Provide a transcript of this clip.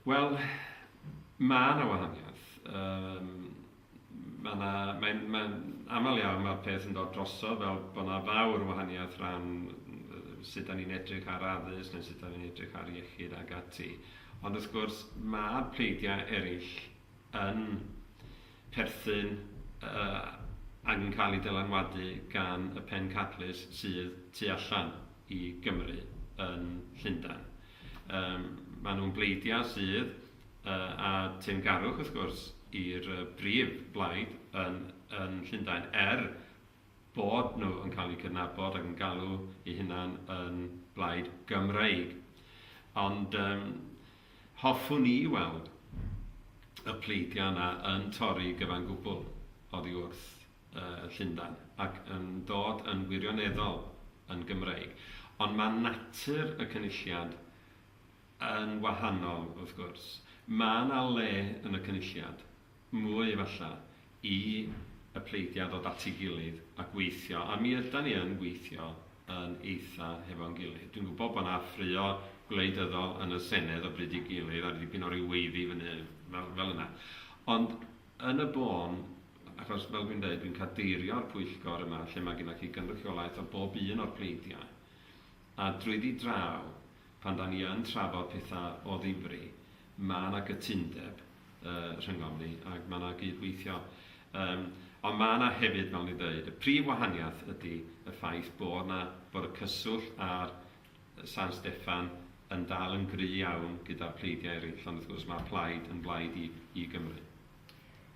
Wel, mae yna wahaniaeth. Mae'n aml iawn mae'r peth yn dod drosodd fel bod yna fawr wahaniaeth rhan sut da ni'n edrych ar addysg neu sut da ni'n edrych ar iechyd ag ati. Ond wrth gwrs mae'r pleidiau eraill yn perthyn ac yn cael ei dylanwadu gan y pencadlys sydd tu allan i Gymru yn Llundain. Maen nhw'n bleidiau sydd, a teyrngarwch wrth gwrs, i'r brif blaid yn Llundain bod nhw yn cael eu cydnabod ac yn galw eu hunain yn blaid Gymreig. Ond hoffwn i weld y pleidiau yna yn torri gyfan gwbl oddi wrth Llundain ac yn dod yn wirioneddol yn Gymreig. Ond mae natur y cynulliad yn wahanol wrth gwrs. Mae yna le yn y cynulliad mwy efallai i y pleidiau ddod at ei gilydd a gweithio, a mi ydyn ni yn gweithio yn eitha hefo'n gilydd. Dwi'n gwybod bod yna ffrio gwleidyddol yn y Senedd o bryd i gilydd a dipyn o ryw weiddi fyny fel yna. Ond yn y bon, achos fel dwi'n dweud, dwi'n cadeirio'r pwyllgor yma lle mae gennych chi gynrychiolaeth o bob un o'r pleidiau. A drwyddi draw, pan da ni yn trafod pethau o ddifri, mae yna gytundeb rhyngom ni ac mae yna gydweithio. Ond mae yna hefyd, fel ni dweud, y prif wahaniaeth ydy y ffaith bod y cyswllt ar San Steffan yn dal yn gry iawn gyda'r pleidiau eraill, ond wrth gwrs mae'r plaid yn blaid i Gymru.